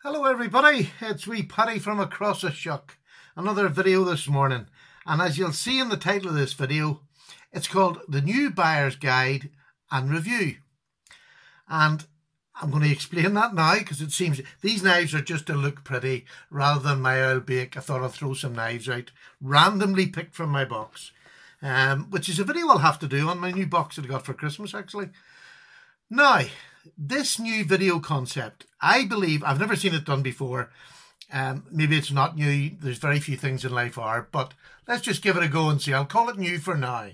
Hello everybody, it's wee Paddy from across the shuck. Another video this morning, and as you'll see in the title of this video, it's called The New Buyer's Guide and Review. And I'm going to explain that now because it seems these knives are just to look pretty rather than my oil bake. I thought I'd throw some knives out, randomly picked from my box, which is a video I'll have to do on my new box that I got for Christmas actually. Now, this new video concept, I believe, I've never seen it done before. Maybe it's not new. There's very few things in life are, but let's just give it a go and see. I'll call it new for now.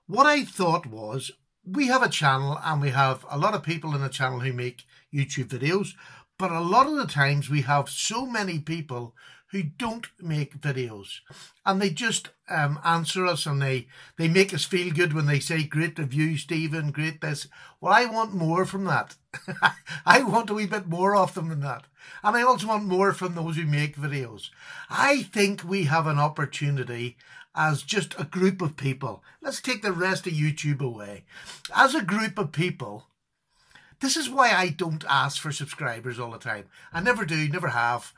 What I thought was, we have a channel and we have a lot of people in the channel who make YouTube videos, but a lot of the times we have so many people who don't make videos, and they just answer us, and they make us feel good when they say, great review, Stephen, great this. Well, I want more from that. I want a wee bit more of them than that. And I also want more from those who make videos. I think we have an opportunity as just a group of people. Let's take the rest of YouTube away. As a group of people, this is why I don't ask for subscribers all the time. I never do, never have.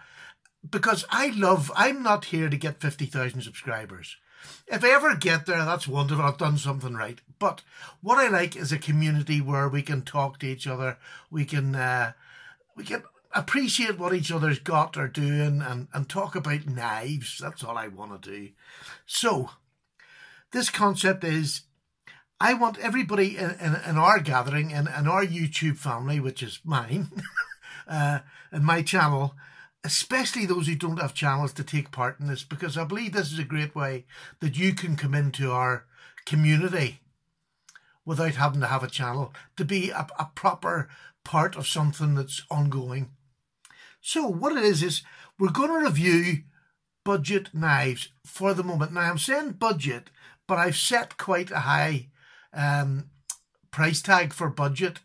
Because I'm not here to get 50,000 subscribers. If I ever get there, that's wonderful, I've done something right. But what I like is a community where we can talk to each other, we can appreciate what each other's got or doing, and talk about knives. That's all I want to do. So, this concept is, I want everybody in our gathering, in our YouTube family, which is mine, and my channel, especially those who don't have channels, to take part in this, because I believe this is a great way that you can come into our community without having to have a channel, to be a proper part of something that's ongoing. So what it is we're going to review budget knives for the moment. Now, I'm saying budget, but I've set quite a high price tag for budget,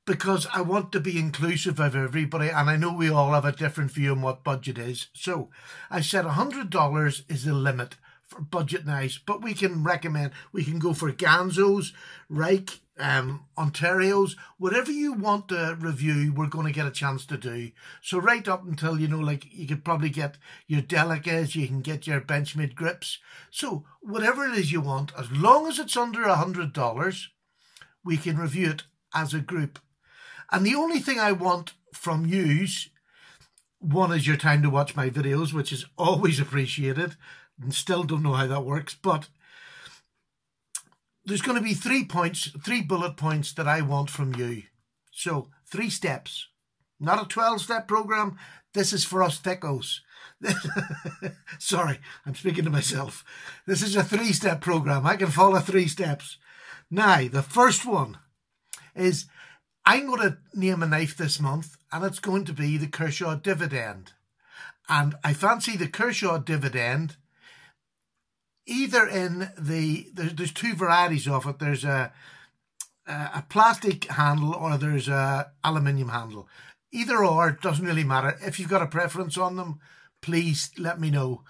because I want to be inclusive of everybody, and I know we all have a different view on what budget is. So I said $100 is the limit for budget knives, but we can go for Ganzos, Reich, Ontarios, whatever you want to review, we're going to get a chance to do. So right up until, like you could probably get your Delicas, you can get your Benchmade grips. So whatever it is you want, as long as it's under $100, we can review it as a group. And the only thing I want from yous, one is your time to watch my videos, which is always appreciated, and still don't know how that works, but there's going to be 3 bullet points that I want from you. So 3 steps, not a 12-step program. This is for us thickos. Sorry, I'm speaking to myself. This is a 3-step program. I can follow 3 steps. Now, the first one is, I'm going to name a knife this month, and it's going to be the Kershaw Dividend. And I fancy the Kershaw Dividend either in there's 2 varieties of it. There's a plastic handle, or there's a aluminium handle. Either or, doesn't really matter. If you've got a preference on them, please let me know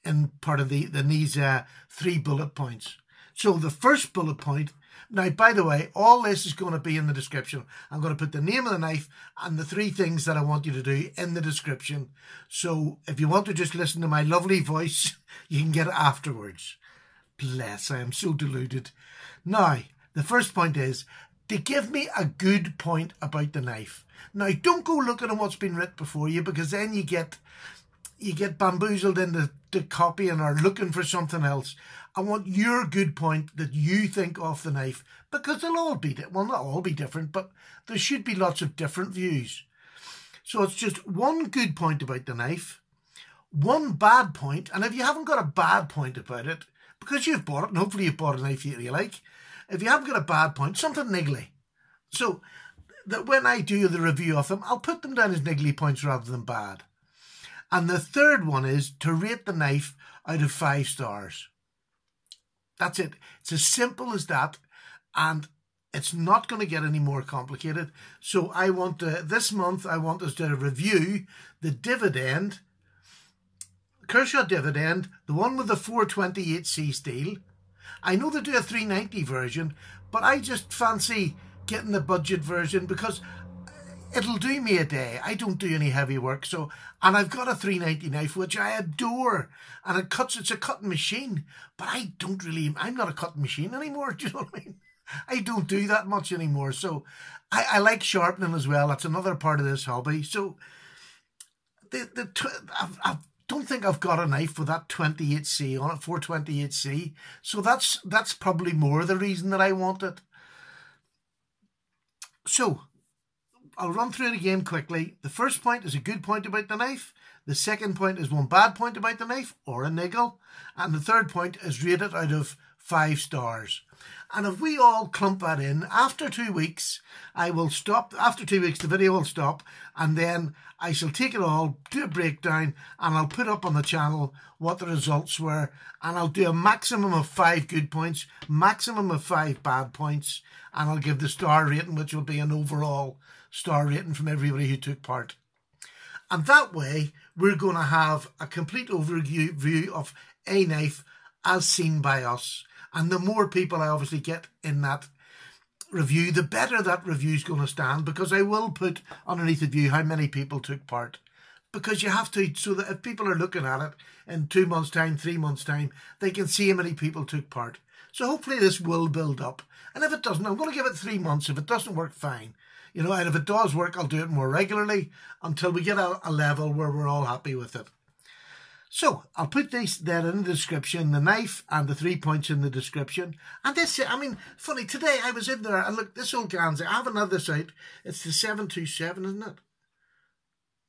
in part of these 3 bullet points. So the first bullet point. Now, by the way, all this is going to be in the description. I'm going to put the name of the knife and the 3 things that I want you to do in the description. So if you want to just listen to my lovely voice, you can get it afterwards. Bless, I am so deluded. Now, the first point is to give me a good point about the knife. Now, don't go looking at what's been written before you, because then you get bamboozled into copying or looking for something else. I want your good point that you think of the knife, because they'll all be, well, not all be different, but there should be lots of different views. So it's just 1 good point about the knife, 1 bad point, and if you haven't got a bad point about it, because you've bought it, and hopefully you've bought a knife that you like, if you haven't got a bad point, something niggly. So that when I do the review of them, I'll put them down as niggly points rather than bad. And the third one is to rate the knife out of 5 stars. That's it. It's as simple as that, and it's not going to get any more complicated. So I want to, this month, I want us to review the Dividend, Kershaw Dividend, the one with the 428C steel. I know they do a 390 version, but I just fancy getting the budget version, because it'll do me a day. I don't do any heavy work. So, and I've got a 390 knife, which I adore. And it's a cutting machine. But I'm not a cutting machine anymore. Do you know what I mean? I don't do that much anymore. So I like sharpening as well. That's another part of this hobby. So I don't think I've got a knife with that 28C on it, 428C. So that's probably more the reason that I want it. So I'll run through it again quickly. The first point is a good point about the knife. The second point is one bad point about the knife, or a niggle. And the third point is rate it out of 5 stars. And if we all clump that in, after 2 weeks, I will stop. After 2 weeks, the video will stop. And then I shall take it all, do a breakdown, and I'll put up on the channel what the results were. And I'll do a maximum of 5 good points, maximum of 5 bad points. And I'll give the star rating, which will be an overall star rating from everybody who took part. And that way, we're going to have a complete overview of a knife as seen by us. And the more people I obviously get in that review, the better that review is going to stand, because I will put underneath the view how many people took part. Because you have to, so that if people are looking at it in 2 months' time, 3 months' time, they can see how many people took part. So hopefully this will build up. And if it doesn't, I'm going to give it 3 months. If it doesn't work, fine. You know, and if it does work, I'll do it more regularly until we get a level where we're all happy with it. So I'll put this there in the description, the knife and the 3 points in the description. And this, I mean, funny, today I was in there and look, this old Ganzi, I haven't had this out. It's the 727, isn't it?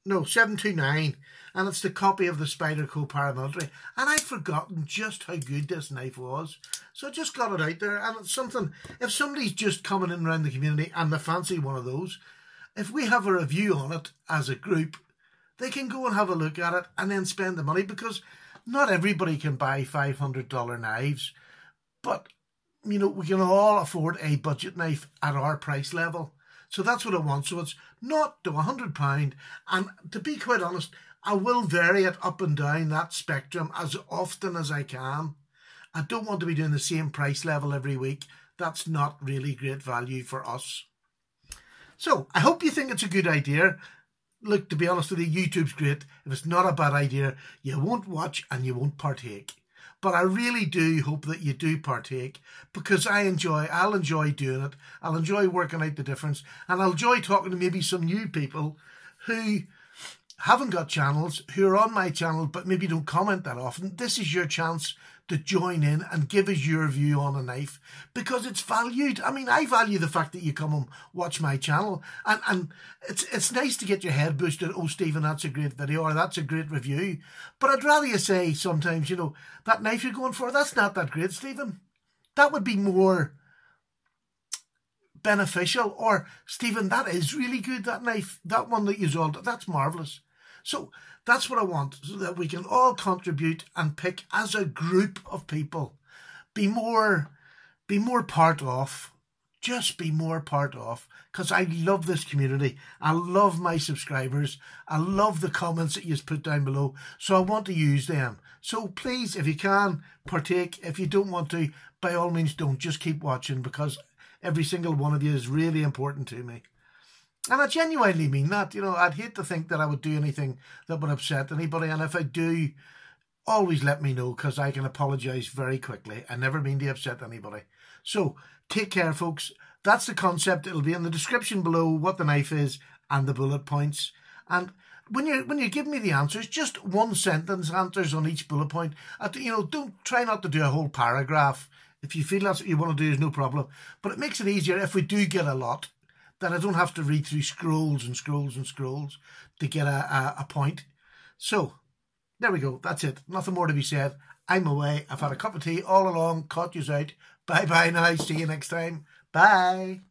No, 729. And it's the copy of the Spyderco Paramilitary. And I'd forgotten just how good this knife was. So I just got it out there. And it's something, if somebody's just coming in around the community and they fancy one of those, if we have a review on it as a group, they can go and have a look at it and then spend the money, because not everybody can buy $500 knives. But, you know, we can all afford a budget knife at our price level. So that's what I want. So it's not to £100. And to be quite honest, I will vary it up and down that spectrum as often as I can. I don't want to be doing the same price level every week. That's not really great value for us. So I hope you think it's a good idea. Look, to be honest with you, YouTube's great. If it's not a bad idea, you won't watch and you won't partake. But I really do hope that you do partake, because I'll enjoy doing it. I'll enjoy working out the difference, and I'll enjoy talking to maybe some new people who haven't got channels, who are on my channel but maybe don't comment that often. This is your chance to join in and give us your view on a knife, because it's valued. I mean, I value the fact that you come and watch my channel, and it's nice to get your head boosted. Oh, Stephen, that's a great video, or that's a great review. But I'd rather you say sometimes, you know, that knife you're going for, that's not that great, Stephen. That would be more beneficial. Or, Stephen, that is really good, that knife, that one that you sold, that's marvellous. So that's what I want, so that we can all contribute and pick as a group of people. Be more part of. Just be more part of. Because I love this community. I love my subscribers. I love the comments that you put down below. So I want to use them. So please, if you can, partake. If you don't want to, by all means don't. Just keep watching, because every single one of you is really important to me. And I genuinely mean that. You know, I'd hate to think that I would do anything that would upset anybody. And if I do, always let me know, because I can apologise very quickly. I never mean to upset anybody. So, take care, folks. That's the concept. It'll be in the description below what the knife is and the bullet points. And when you give me the answers, just one sentence answers on each bullet point. You know, don't try not to do a whole paragraph. If you feel that's what you want to do, there's no problem. But it makes it easier if we do get a lot, that I don't have to read through scrolls and scrolls and scrolls to get a point. So, there we go. That's it. Nothing more to be said. I'm away. I've had a cup of tea all along. Caught yous out. Bye-bye now. See you next time. Bye.